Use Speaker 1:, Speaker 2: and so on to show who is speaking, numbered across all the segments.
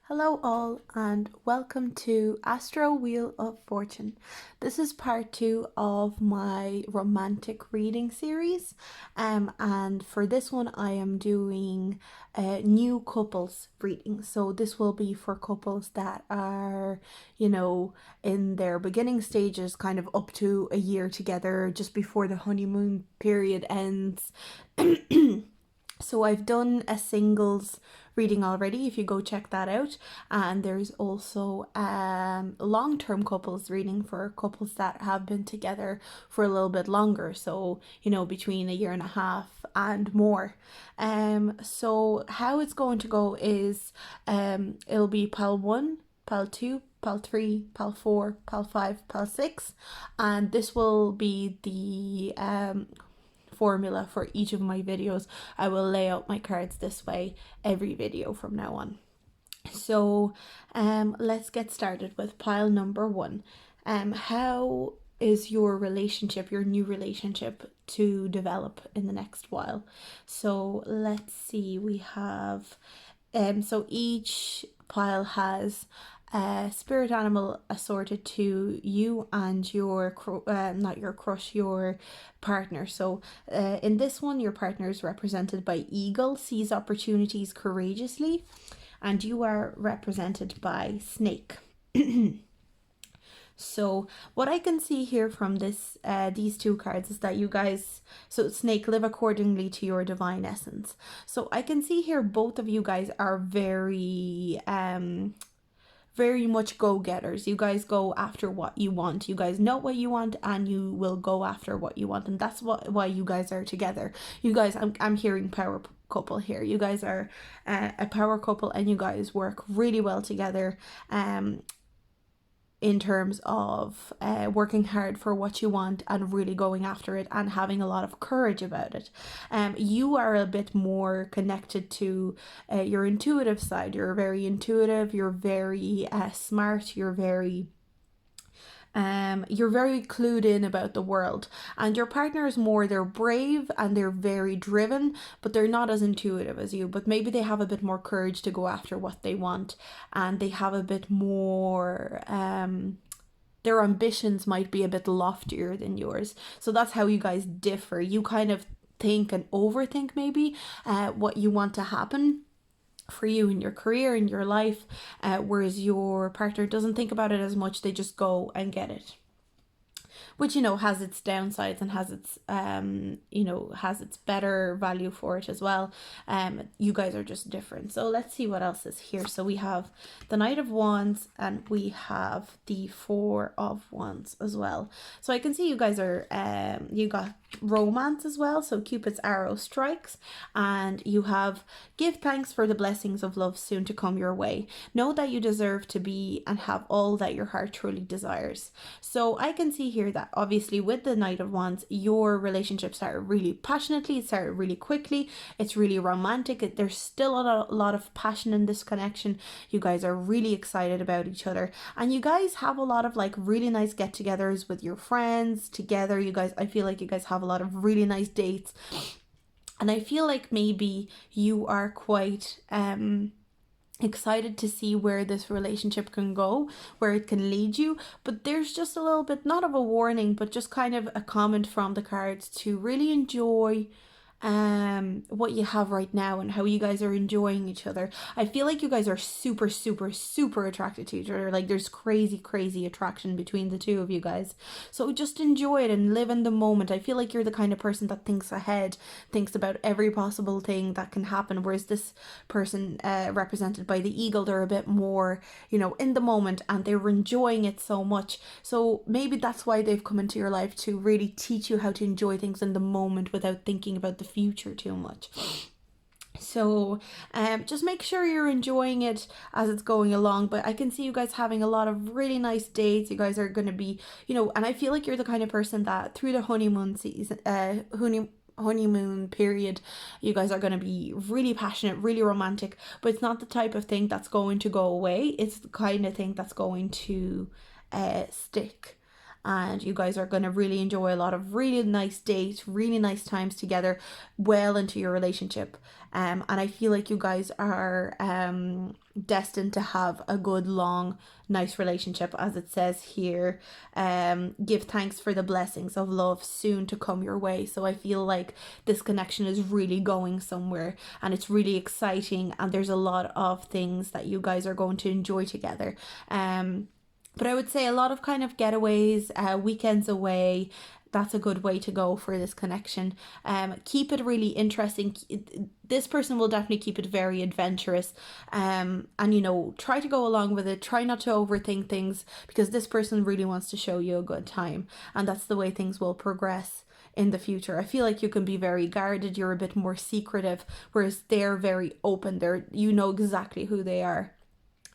Speaker 1: Hello all and welcome to Astro Wheel of Fortune. This is part 2 of my romantic reading series, and for this one I am doing new couples reading. So this will be for couples that are, in their beginning stages, kind of up to a year together just before the honeymoon period ends. So I've done a singles reading already, if you go check that out, and there's also long-term couples reading for couples that have been together for a little bit longer, so between a year and a half and more. So how it's going to go is it'll be pal 1, pal 2, pal 3, pal 4, pal 5, pal 6, and this will be the formula for each of my videos. I will lay out my cards this way every video from now on. So let's get started with pile number 1. How is your relationship, your new relationship, to develop in the next while? So let's see, we have so each pile has a spirit animal assorted to you and your not your crush, your partner. So in this one, your partner is represented by eagle, sees opportunities courageously, and you are represented by snake. So what I can see here from these two cards is that you guys, so snake, live accordingly to your divine essence. So I can see here both of you guys are very much go-getters. You guys go after what you want. You guys know what you want and you will go after what you want, and that's why you guys are together. You guys, I'm hearing power couple here. You guys are a power couple and you guys work really well together in terms of working hard for what you want and really going after it and having a lot of courage about it. You are a bit more connected to your intuitive side. You're very intuitive, you're very smart, you're very clued in about the world, and your partner is more, they're brave and they're very driven, but they're not as intuitive as you, but maybe they have a bit more courage to go after what they want, and they have a bit more their ambitions might be a bit loftier than yours. So that's how you guys differ. You kind of think and overthink maybe what you want to happen for you in your career, in your life, whereas your partner doesn't think about it as much. They just go and get it, which has its downsides and has its has its better value for it as well. You guys are just different. So let's see what else is here. So we have the Knight of Wands and we have the Four of Wands as well. So I can see you guys are you got romance as well, so Cupid's arrow strikes, and you have give thanks for the blessings of love soon to come your way. Know that you deserve to be and have all that your heart truly desires. So I can see here that obviously with the Knight of Wands, your relationship started really passionately, it started really quickly, it's really romantic, there's still a lot of passion in this connection. You guys are really excited about each other, and you guys have a lot of like really nice get-togethers with your friends together. You guys, I feel like you guys have a lot of really nice dates, and I feel like maybe you are quite excited to see where this relationship can go, where it can lead you. But there's just a little bit, not of a warning, but just kind of a comment from the cards to really enjoy what you have right now and how you guys are enjoying each other. I feel like you guys are super attracted to each other. Like there's crazy attraction between the two of you guys. So just enjoy it and live in the moment. I feel like you're the kind of person that thinks ahead, thinks about every possible thing that can happen, whereas this person represented by the eagle, they're a bit more in the moment and they're enjoying it so much. So maybe that's why they've come into your life, to really teach you how to enjoy things in the moment without thinking about the future too much. So just make sure you're enjoying it as it's going along. But I can see you guys having a lot of really nice dates. You guys are going to be, and I feel like you're the kind of person that through the honeymoon season, honeymoon period, you guys are going to be really passionate, really romantic, but it's not the type of thing that's going to go away. It's the kind of thing that's going to stick. and you guys are going to really enjoy a lot of really nice dates, really nice times together well into your relationship. And I feel like you guys are destined to have a good, long, nice relationship, as it says here. Give thanks for the blessings of love soon to come your way. So I feel like this connection is really going somewhere, and it's really exciting, and there's a lot of things that you guys are going to enjoy together. But I would say a lot of kind of getaways, weekends away. That's a good way to go for this connection. Keep it really interesting. This person will definitely keep it very adventurous. And try to go along with it. Try not to overthink things, because this person really wants to show you a good time, and that's the way things will progress in the future. I feel like you can be very guarded. You're a bit more secretive, whereas they're very open. You know exactly who they are,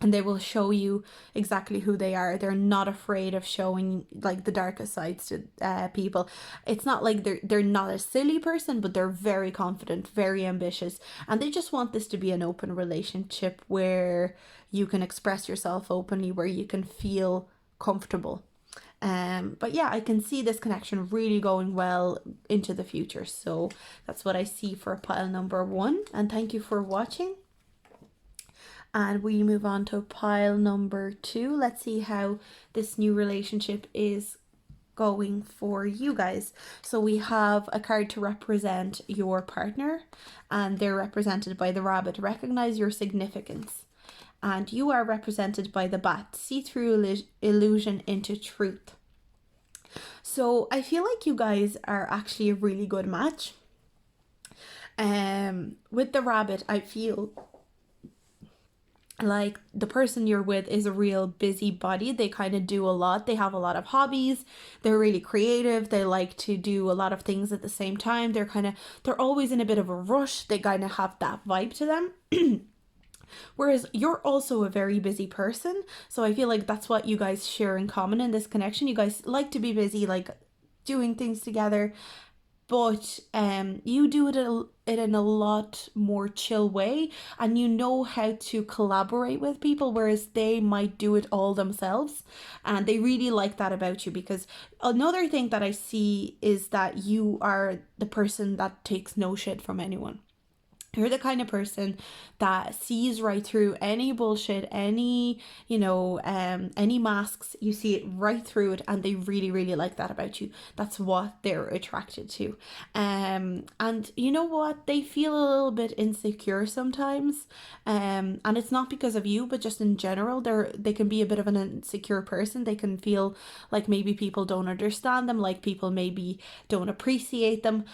Speaker 1: and they will show you exactly who they are. They're not afraid of showing like the darkest sides to people. It's not like they're not a silly person, but they're very confident, very ambitious, and they just want this to be an open relationship where you can express yourself openly, where you can feel comfortable. But yeah, I can see this connection really going well into the future. So that's what I see for pile number 1. And thank you for watching. And we move on to pile number 2. Let's see how this new relationship is going for you guys. So we have a card to represent your partner, and they're represented by the rabbit. Recognize your significance. And you are represented by the bat. See through illusion into truth. So I feel like you guys are actually a really good match. With the rabbit, I feel like the person you're with is a real busybody. They kind of do a lot. They have a lot of hobbies. They're really creative. They like to do a lot of things at the same time. They're always in a bit of a rush. They kind of have that vibe to them. Whereas you're also a very busy person. So I feel like that's what you guys share in common in this connection. You guys like to be busy, like doing things together. But you do it in a lot more chill way, and you know how to collaborate with people, whereas they might do it all themselves. And they really like that about you, because another thing that I see is that you are the person that takes no shit from anyone. You're the kind of person that sees right through any bullshit, any masks. You see it right through it, and they really, really like that about you. That's what they're attracted to. And you know what? They feel a little bit insecure sometimes. And it's not because of you, but just in general, they can be a bit of an insecure person. They can feel like maybe people don't understand them, like people maybe don't appreciate them.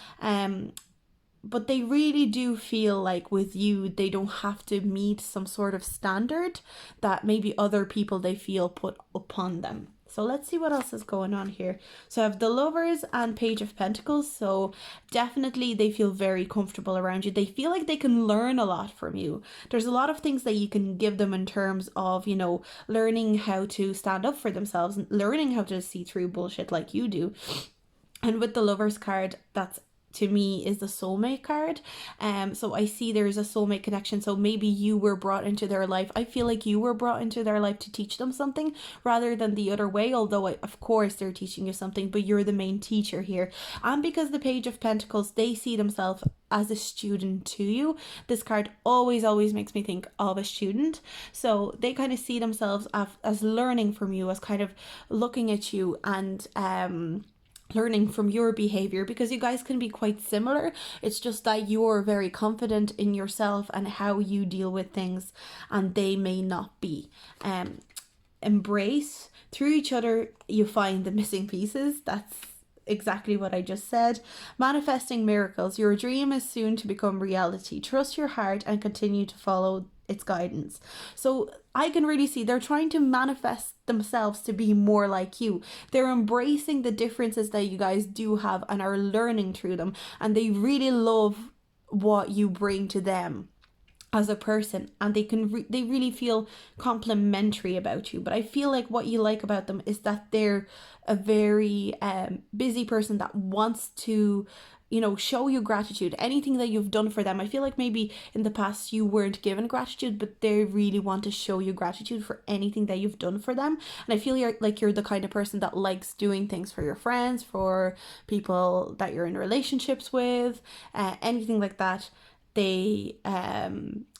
Speaker 1: But they really do feel like with you, they don't have to meet some sort of standard that maybe other people they feel put upon them. So let's see what else is going on here. So I have the Lovers and Page of Pentacles. So definitely they feel very comfortable around you. They feel like they can learn a lot from you. There's a lot of things that you can give them in terms of, learning how to stand up for themselves, learning how to see through bullshit like you do. And with the Lovers card, that's to me is the soulmate card. So I see there's a soulmate connection. So maybe you were brought into their life. I feel like you were brought into their life to teach them something rather than the other way, although of course they're teaching you something, but you're the main teacher here. And because the Page of Pentacles, they see themselves as a student to you. This card always makes me think of a student. So they kind of see themselves as learning from you, as kind of looking at you and learning from your behavior, because you guys can be quite similar. It's just that you're very confident in yourself and how you deal with things, and they may not be. Embrace. Through each other you find the missing pieces. That's exactly what I just said. Manifesting miracles. Your dream is soon to become reality. Trust your heart and continue to follow its guidance. So I can really see they're trying to manifest themselves to be more like you. They're embracing the differences that you guys do have and are learning through them, and they really love what you bring to them as a person, and they really feel complimentary about you. But I feel like what you like about them is that they're a very busy person that wants to show you gratitude, anything that you've done for them. I feel like maybe in the past you weren't given gratitude, but they really want to show you gratitude for anything that you've done for them. And I feel like you're the kind of person that likes doing things for your friends, for people that you're in relationships with, anything like that.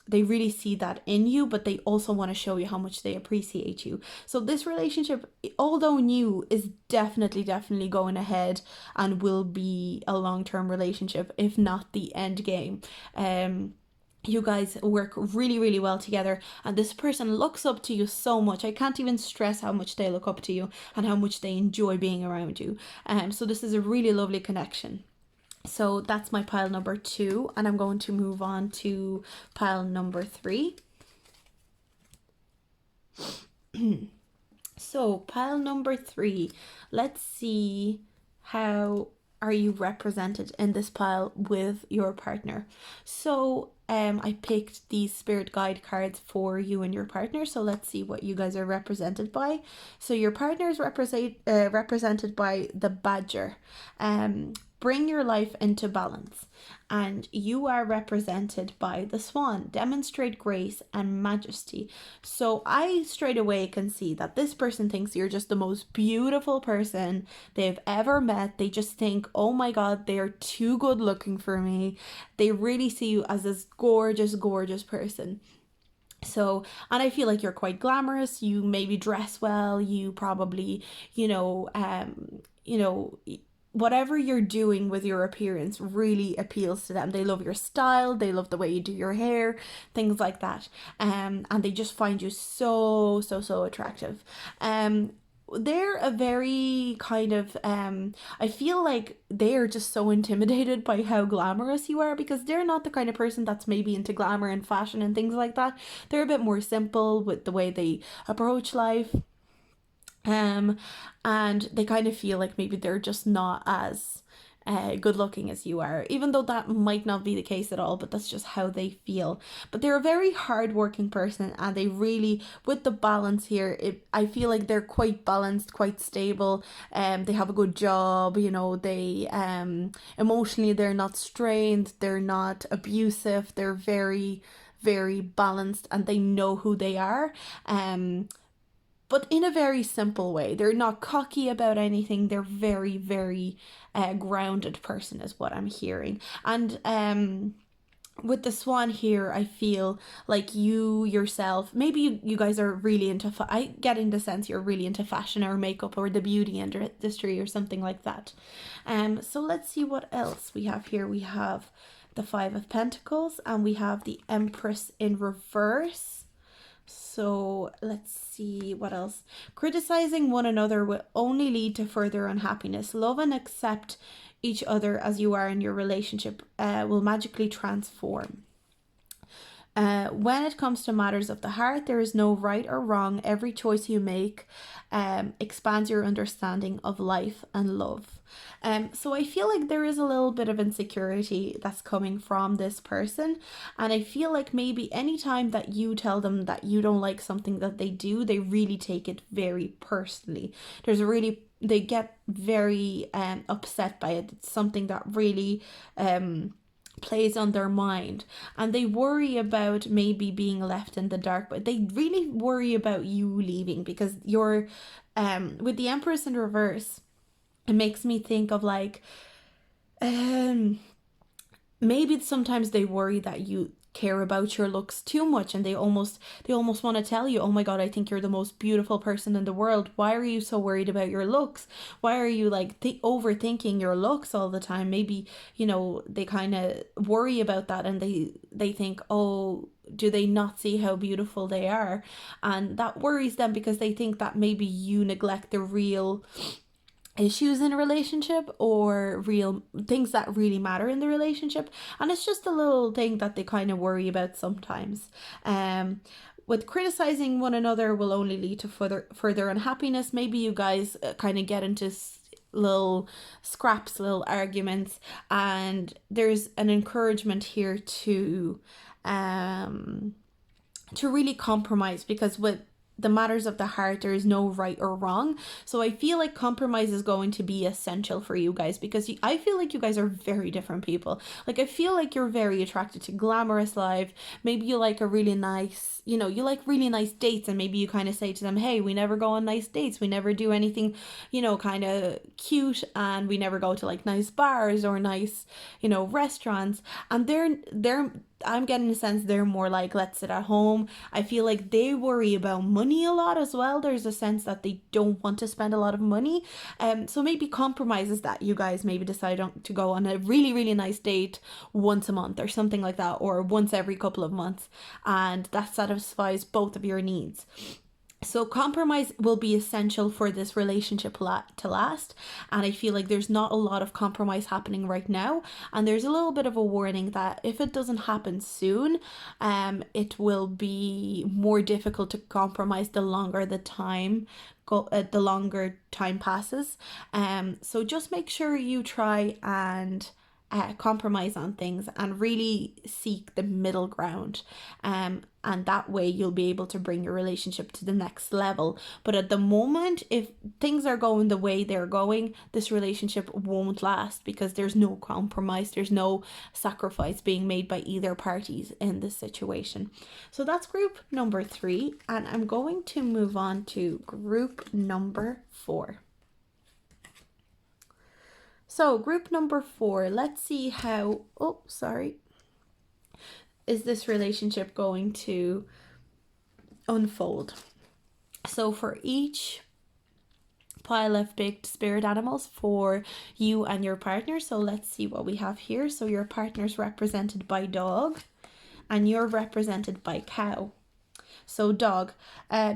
Speaker 1: They really see that in you, but they also want to show you how much they appreciate you. So this relationship, although new, is definitely going ahead and will be a long-term relationship, if not the end game. You guys work really well together, and this person looks up to you so much. I can't even stress how much they look up to you and how much they enjoy being around you. So this is a really lovely connection. So that's my pile number 2, and I'm going to move on to pile number 3. So pile number 3, let's see how are you represented in this pile with your partner. So I picked these spirit guide cards for you and your partner. So let's see what you guys are represented by. So your partner is represented by the badger. Bring your life into balance. And you are represented by the swan. Demonstrate grace and majesty. So I straight away can see that this person thinks you're just the most beautiful person they've ever met. They just think, oh my God, they're too good looking for me. They really see you as this gorgeous person. So, and I feel like you're quite glamorous. You maybe dress well. You probably, whatever you're doing with your appearance really appeals to them. They love your style, they love the way you do your hair, things like that. And they just find you so attractive. They're a very kind of I feel like they're just so intimidated by how glamorous you are, because they're not the kind of person that's maybe into glamour and fashion and things like that. They're a bit more simple with the way they approach life. And they kind of feel like maybe they're just not as good looking as you are, even though that might not be the case at all, but that's just how they feel. But they're a very hardworking person, and they really, with the balance here, I feel like they're quite balanced, quite stable. They have a good job, they emotionally they're not strained, they're not abusive, they're very balanced, and they know who they are. But in a very simple way. They're not cocky about anything. They're very grounded person is what I'm hearing. And with the swan here, I feel like you yourself, maybe you guys are really into, I get in the sense you're really into fashion or makeup or the beauty industry or something like that. So let's see what else we have here. We have the 5 of Pentacles, and we have the Empress in reverse. So let's see what else. Criticizing one another will only lead to further unhappiness. Love and accept each other as you are in your relationship will magically transform. When it comes to matters of the heart, there is no right or wrong. Every choice you make expands your understanding of life and love. So I feel like there is a little bit of insecurity that's coming from this person. And I feel like maybe anytime that you tell them that you don't like something that they do, they really take it very personally. They get very upset by it. It's something that really plays on their mind, and they worry about maybe being left in the dark, but they really worry about you leaving, because you're with the Empress in reverse, it makes me think of like maybe sometimes they worry that you care about your looks too much, and they almost want to tell you, oh my God, I think you're the most beautiful person in the world. Why are you so worried about your looks? Why are you like overthinking your looks all the time? Maybe they kind of worry about that, and they think, oh, do they not see how beautiful they are? And that worries them, because they think that maybe you neglect the real issues in a relationship or real things that really matter in the relationship. And it's just a little thing that they kind of worry about sometimes. With criticizing one another will only lead to further unhappiness. Maybe you guys kind of get into little scraps, little arguments, and there's an encouragement here to really compromise, because with the matters of the heart, there is no right or wrong. So I feel like compromise is going to be essential for you guys, because I feel like you guys are very different people. Like, I feel like you're very attracted to glamorous life. Maybe you like a really nice, you like really nice dates, and maybe you kind of say to them, hey, we never go on nice dates, we never do anything, kind of cute, and we never go to like nice bars or nice, restaurants. And they're I'm getting a sense they're more like, let's sit at home. I feel like they worry about money a lot as well. There's a sense that they don't want to spend a lot of money. So maybe compromises that you guys maybe decide to go on a really, really nice date once a month or something like that, or once every couple of months. And that satisfies both of your needs. So compromise will be essential for this relationship to last. And I feel like there's not a lot of compromise happening right now. And there's a little bit of a warning that if it doesn't happen soon, it will be more difficult to compromise the longer the longer time passes. So just make sure you try and compromise on things and really seek the middle ground. And that way you'll be able to bring your relationship to the next level. But at the moment, if things are going the way they're going, this relationship won't last, because there's no compromise, there's no sacrifice being made by either parties in this situation. So that's group number 3, and I'm going to move on to group number 4. So group number 4, let's see how, is this relationship going to unfold. So for each pile of picked spirit animals for you and your partner, so let's see what we have here. So your partner's represented by dog and you're represented by cow. So dog,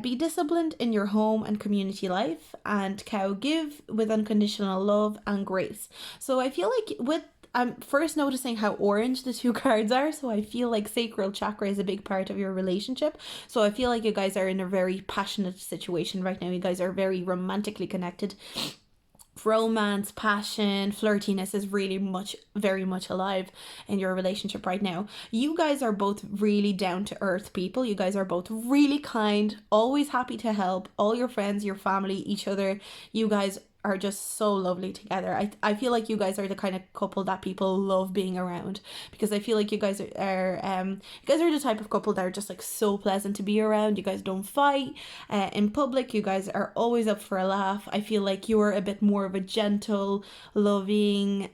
Speaker 1: be disciplined in your home and community life, and cow, give with unconditional love and grace. So I feel like I'm first noticing how orange the 2 cards are, so I feel like sacral chakra is a big part of your relationship. So I feel like you guys are in a very passionate situation right now. You guys are very romantically connected. Romance, passion, flirtiness is very much alive in your relationship right now. You guys are both really down to earth people. You guys are both really kind, always happy to help all your friends, your family, each other. You guys are just so lovely together. I feel like you guys are the kind of couple that people love being around, because I feel like you guys are the type of couple that are just like so pleasant to be around. You guys don't fight in public. You guys are always up for a laugh. I feel like you're a bit more of a gentle, loving,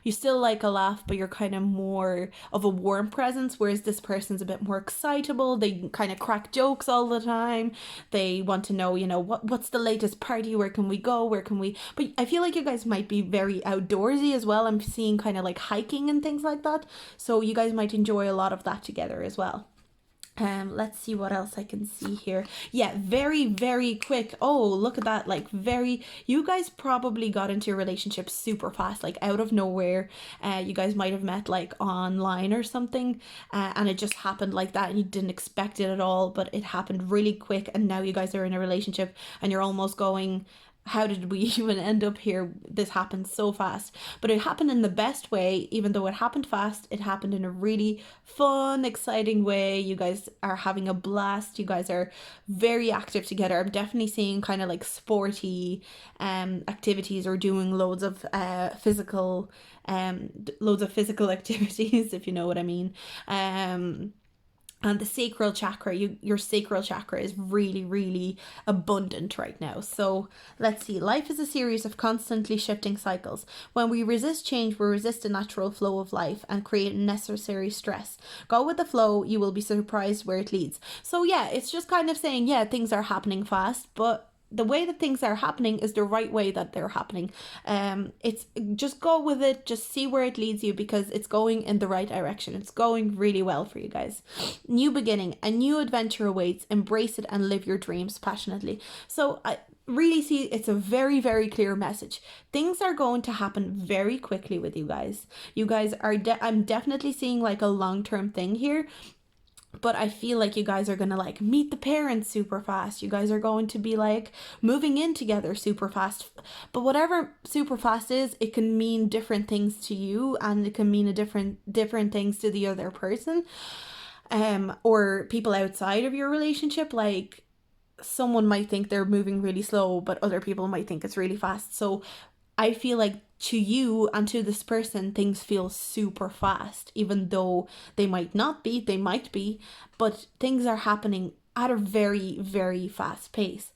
Speaker 1: you still like a laugh, but you're kind of more of a warm presence, whereas this person's a bit more excitable. They kind of crack jokes all the time. They want to know, what's the latest party, where can we go, where can we, but I feel like you guys might be very outdoorsy as well. I'm seeing kind of like hiking and things like that, so you guys might enjoy a lot of that together as well. Let's see what else I can see here. Yeah, very, very quick. Oh, look at that. Like, you guys probably got into your relationship super fast, like out of nowhere. You guys might have met like online or something, and it just happened like that, and you didn't expect it at all, but it happened really quick, and now you guys are in a relationship, and you're almost going, how did we even end up here? This happened so fast. But it happened in the best way. Even though it happened fast, it happened in a really fun, exciting way. You guys are having a blast. You guys are very active together. I'm definitely seeing kind of like sporty activities, or doing loads of physical activities, if you know what I mean. And the sacral chakra, your sacral chakra is really, really abundant right now. So let's see. Life is a series of constantly shifting cycles. When we resist change, we resist the natural flow of life and create unnecessary stress. Go with the flow. You will be surprised where it leads. So yeah, it's just kind of saying, yeah, things are happening fast, but the way that things are happening is the right way that they're happening. It's just go with it, just see where it leads you, because it's going in the right direction. It's going really well for you guys. New beginning, a new adventure awaits. Embrace it and live your dreams passionately. So I really see it's a very, very clear message. Things are going to happen very quickly with you guys. You guys are I'm definitely seeing like a long-term thing here. But I feel like you guys are going to like meet the parents super fast. You guys are going to be like moving in together super fast. But whatever super fast is, it can mean different things to you, and it can mean a different things to the other person, or people outside of your relationship. Like, someone might think they're moving really slow, but other people might think it's really fast. So I feel like to you and to this person, things feel super fast, even though they might not be, they might be, but things are happening at a very, very fast pace.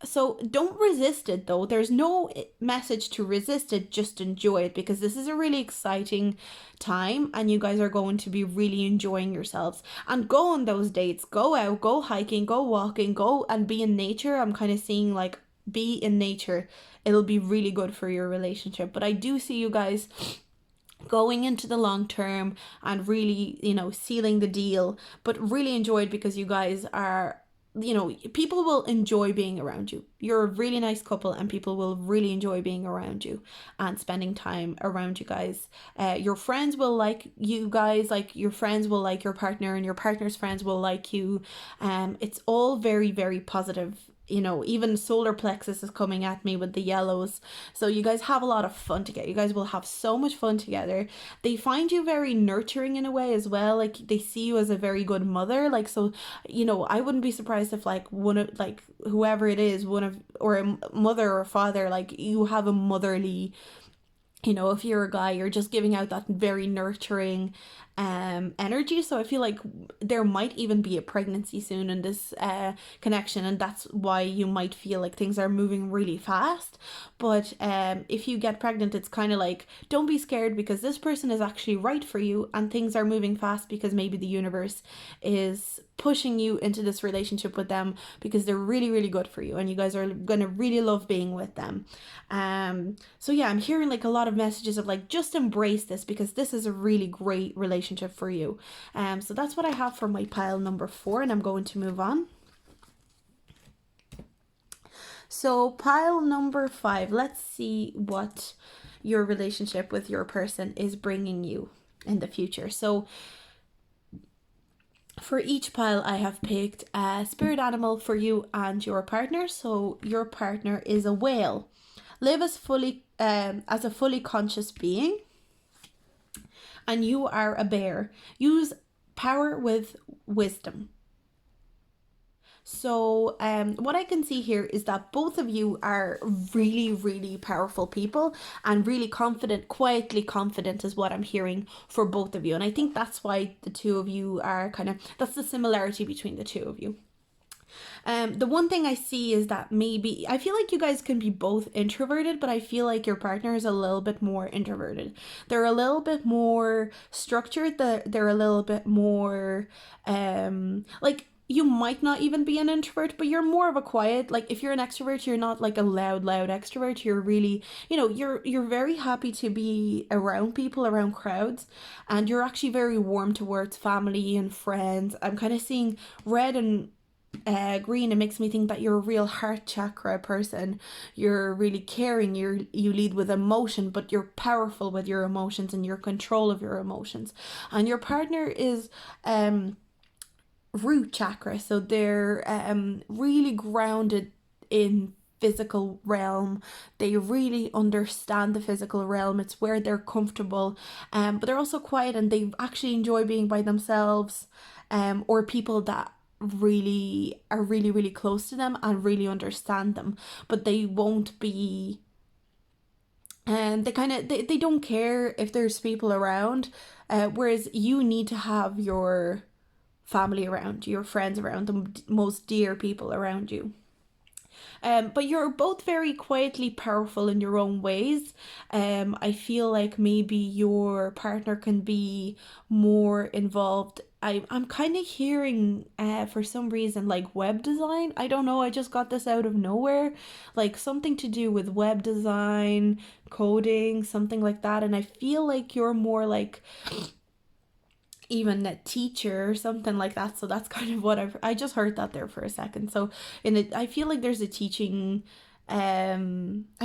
Speaker 1: So don't resist it though. There's no message to resist it, just enjoy it, because this is a really exciting time and you guys are going to be really enjoying yourselves. And go on those dates, go out, go hiking, go walking, go and be in nature. I'm kind of seeing like be in nature. It'll be really good for your relationship. But I do see you guys going into the long term and really, sealing the deal, but really enjoy it because you guys are, people will enjoy being around you. You're a really nice couple and people will really enjoy being around you and spending time around you guys. Your friends will like you guys, like your friends will like your partner and your partner's friends will like you. It's all very, very positive. Even solar plexus is coming at me with the yellows. So you guys have a lot of fun together. You guys will have so much fun together. They find you very nurturing in a way as well. Like they see you as a very good mother. Like, so, I wouldn't be surprised if like one of like whoever it is, one of or a mother or father, like you have a motherly, if you're a guy, you're just giving out that very nurturing energy. So I feel like there might even be a pregnancy soon in this connection, and that's why you might feel like things are moving really fast. But if you get pregnant, it's kind of like, don't be scared, because this person is actually right for you and things are moving fast because maybe the universe is pushing you into this relationship with them because they're really, really good for you and you guys are gonna really love being with them. So yeah, I'm hearing like a lot of messages of like, just embrace this because this is a really great relationship for you. So that's what I have for my pile number 4, and I'm going to move on. So pile number 5, let's see what your relationship with your person is bringing you in the future. So for each pile, I have picked a spirit animal for you and your partner. So your partner is a whale. Live as a fully conscious being. And you are a bear. Use power with wisdom. So what I can see here is that both of you are really, really powerful people and really confident, quietly confident is what I'm hearing for both of you. And I think that's why the two of you are that's the similarity between the two of you. The one thing I see is that maybe I feel like you guys can be both introverted, but I feel like your partner is a little bit more introverted. They're a little bit more structured. They're a little bit more like, you might not even be an introvert, but you're more of a quiet, like if you're an extrovert, you're not like a loud extrovert. You're really, you're very happy to be around people, around crowds, and you're actually very warm towards family and friends. I'm kind of seeing red and green. It makes me think that you're a real heart chakra person. You're really caring. You lead with emotion, but you're powerful with your emotions and your control of your emotions. And your partner is root chakra, so they're really grounded in physical realm. They really understand the physical realm. It's where they're comfortable, but they're also quiet and they actually enjoy being by themselves, or people that really are really, really close to them and really understand them, but they won't be, and they don't care if there's people around, whereas you need to have your family around you, your friends around, the most dear people around you. But you're both very quietly powerful in your own ways. I feel like maybe your partner can be more involved. I'm kind of hearing, for some reason, like web design. I don't know, I just got this out of nowhere. Like something to do with web design, coding, something like that. And I feel like you're more like even a teacher or something like that. So that's kind of what I just heard that there for a second. So I feel like there's a teaching, I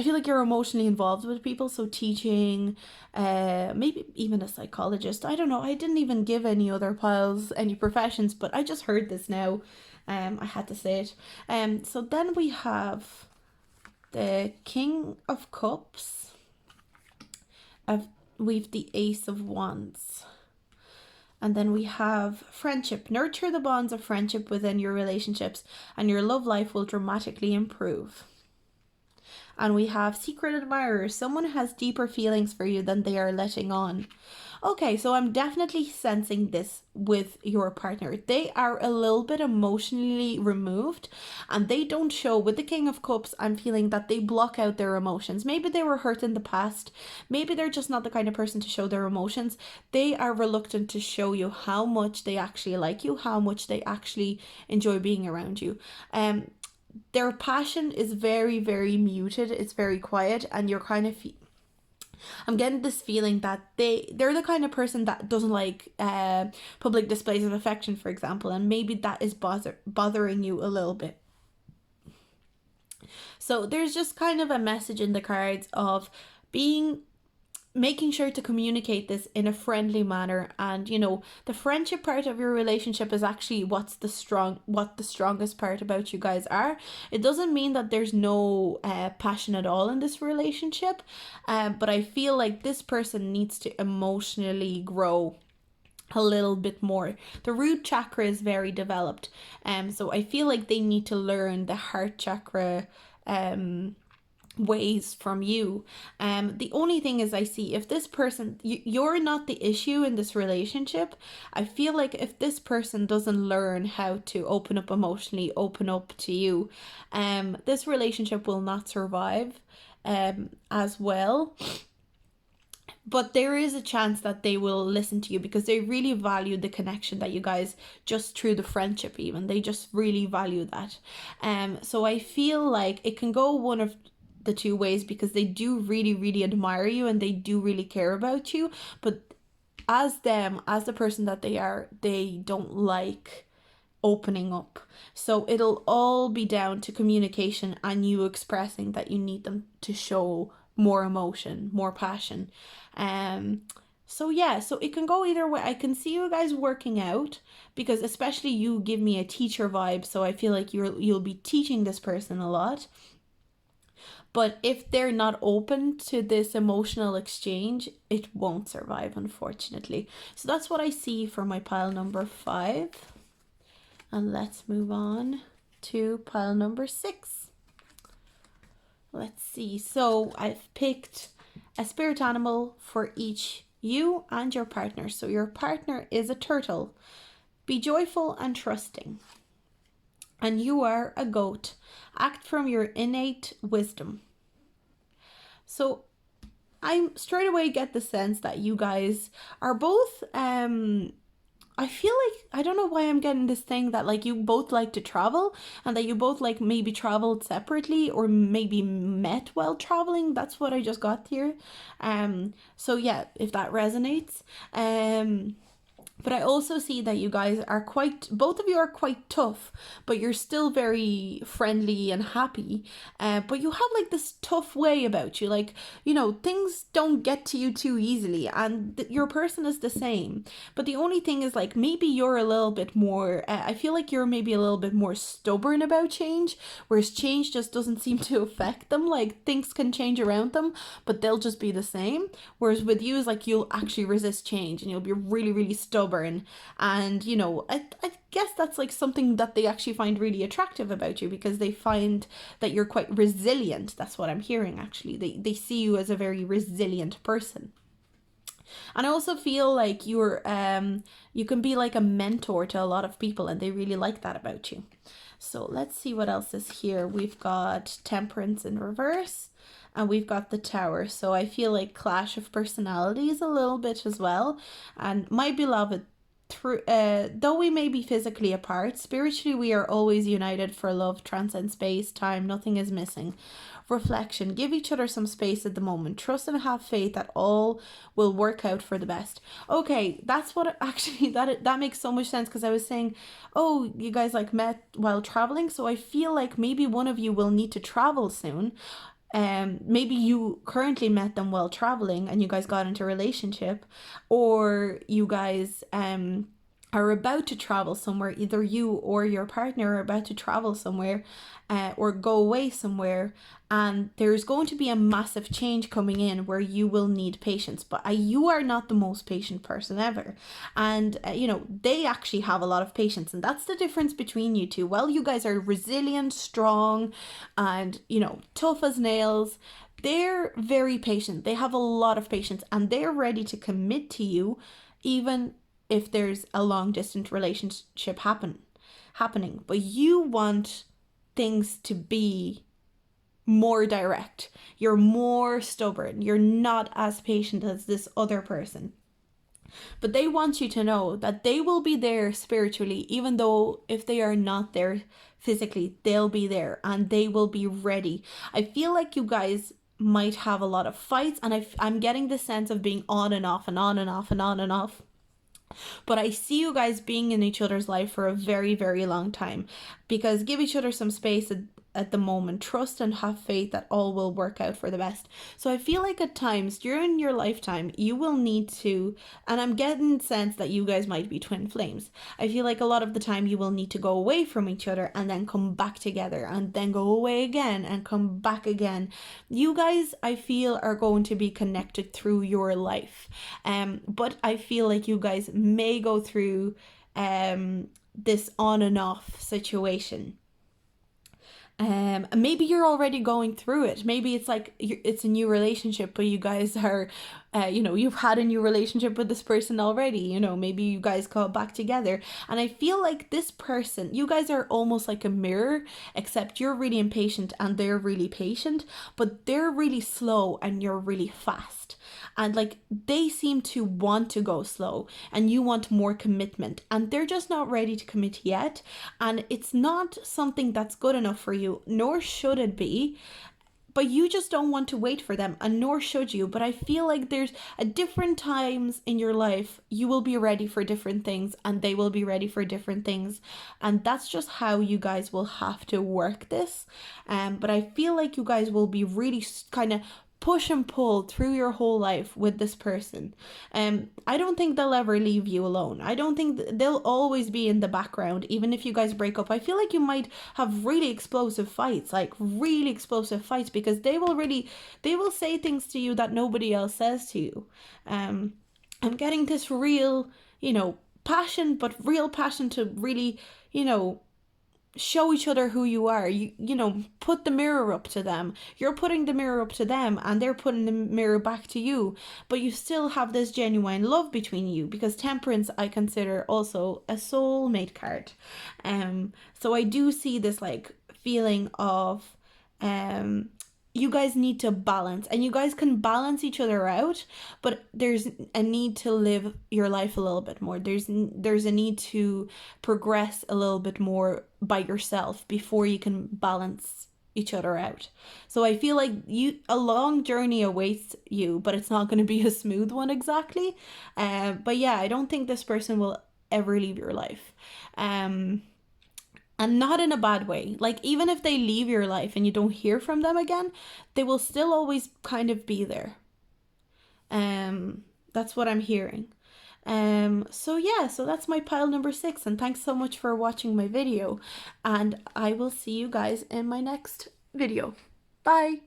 Speaker 1: feel like you're emotionally involved with people, so teaching, maybe even a psychologist. I don't know, I didn't even give any other piles, any professions, but I just heard this now. I had to say it. So then we have the King of Cups. We've the Ace of Wands. And then we have friendship. Nurture the bonds of friendship within your relationships, and your love life will dramatically improve. And we have secret admirers. Someone has deeper feelings for you than they are letting on. Okay, so I'm definitely sensing this with your partner. They are a little bit emotionally removed, and they don't show. With the King of Cups, I'm feeling that they block out their emotions. Maybe they were hurt in the past. Maybe they're just not the kind of person to show their emotions. They are reluctant to show you how much they actually like you, how much they actually enjoy being around you. Their passion is very, very muted. It's very quiet, and you're kind of I'm getting this feeling that they're the kind of person that doesn't like public displays of affection, for example, and maybe that is bothering you a little bit. So there's just kind of a message in the cards of making sure to communicate this in a friendly manner. And the friendship part of your relationship is actually what the strongest part about you guys are. It doesn't mean that there's no passion at all in this relationship, but I feel like this person needs to emotionally grow a little bit more. The root chakra is very developed, so I feel like they need to learn the heart chakra ways from you. The only thing is, I see if this person, you're not the issue in this relationship. I feel like if this person doesn't learn how to open up emotionally, open up to you, this relationship will not survive as well. But there is a chance that they will listen to you, because they really value the connection that you guys, just through the friendship even, they just really value that. So I feel like it can go one of the two ways, because they do really, really admire you and they do really care about you, but as the person that they are, they don't like opening up. So it'll all be down to communication and you expressing that you need them to show more emotion, more passion. So it can go either way. I can see you guys working out, because especially you give me a teacher vibe, so I feel like you'll be teaching this person a lot. But if they're not open to this emotional exchange, it won't survive, unfortunately. So that's what I see for my pile number 5. And let's move on to pile number 6. Let's see. So I've picked a spirit animal for each you and your partner. So your partner is a turtle. Be joyful and trusting. And you are a goat. Act from your innate wisdom. So I straight away get the sense that you guys are both, I feel like, I don't know why I'm getting this thing that like you both like to travel, and that you both like maybe traveled separately or maybe met while traveling. That's what I just got here. So yeah, if that resonates. But I also see that you guys are both of you are quite tough, but you're still very friendly and happy. But you have like this tough way about you. Like, things don't get to you too easily, and your person is the same. But the only thing is, like, maybe you're a little bit more, I feel like you're maybe a little bit more stubborn about change, whereas change just doesn't seem to affect them. Like, things can change around them, but they'll just be the same. Whereas with you is like, you'll actually resist change and you'll be really, really stubborn. And I guess that's like something that they actually find really attractive about you, because they find that you're quite resilient. That's what I'm hearing, actually. They see you as a very resilient person. And I also feel like you can be like a mentor to a lot of people, and they really like that about you. So let's see what else is here. We've got Temperance in reverse, and we've got the Tower. So I feel like clash of personalities a little bit as well. And my beloved, though we may be physically apart, spiritually we are always united, for love transcends space, time, nothing is missing. Reflection: give each other some space at the moment. Trust and have faith that all will work out for the best. Okay, that's what actually, that makes so much sense, because I was saying, oh, you guys like met while traveling, so I feel like maybe one of you will need to travel soon. Maybe you currently met them while traveling and you guys got into a relationship, or you guys are about to travel somewhere, either you or your partner are about to travel somewhere or go away somewhere, and there's going to be a massive change coming in where you will need patience. But you are not the most patient person ever. And, they actually have a lot of patience. And that's the difference between you two. Well, you guys are resilient, strong, and, tough as nails. They're very patient. They have a lot of patience, and they're ready to commit to you, even if there's a long distance relationship happening. But you want things to be more direct. You're more stubborn. You're not as patient as this other person. But they want you to know that they will be there spiritually, even though if they are not there physically, they'll be there and they will be ready. I feel like you guys might have a lot of fights, and I'm getting the sense of being on and off and on and off and on and off. But I see you guys being in each other's life for a very, very long time, because give each other some space at the moment. Trust and have faith that all will work out for the best. So I feel like at times during your lifetime, you will need to, and I'm getting the sense that you guys might be twin flames. I feel like a lot of the time you will need to go away from each other and then come back together, and then go away again and come back again. You guys, I feel, are going to be connected through your life. But I feel like you guys may go through this on and off situation. Maybe you're already going through it. Maybe it's like it's a new relationship, but you guys are, you've had a new relationship with this person already. Maybe you guys got back together. And I feel like this person, you guys are almost like a mirror, except you're really impatient and they're really patient, but they're really slow and you're really fast. And like they seem to want to go slow and you want more commitment, and they're just not ready to commit yet. And it's not something that's good enough for you, nor should it be. But you just don't want to wait for them, and nor should you. But I feel like there's at different times in your life, you will be ready for different things and they will be ready for different things. And that's just how you guys will have to work this. But I feel like you guys will be really kind of push and pull through your whole life with this person. I don't think they'll ever leave you alone. I don't think they'll always be in the background, even if you guys break up. I feel like you might have really explosive fights, because they will say things to you that nobody else says to you. I'm getting this real, passion, but real passion to really, show each other who you are. Put the mirror up to them. You're putting the mirror up to them and they're putting the mirror back to you, but you still have this genuine love between you, because Temperance I consider also a soulmate card. So I do see this like feeling of you guys need to balance, and you guys can balance each other out, but there's a need to live your life a little bit more. There's a need to progress a little bit more by yourself before you can balance each other out. So I feel like a long journey awaits you, but it's not going to be a smooth one exactly. But yeah, I don't think this person will ever leave your life. And not in a bad way. Like, even if they leave your life and you don't hear from them again, they will still always kind of be there. That's what I'm hearing. So yeah, so that's my pile number 6, and thanks so much for watching my video, and I will see you guys in my next video. Bye!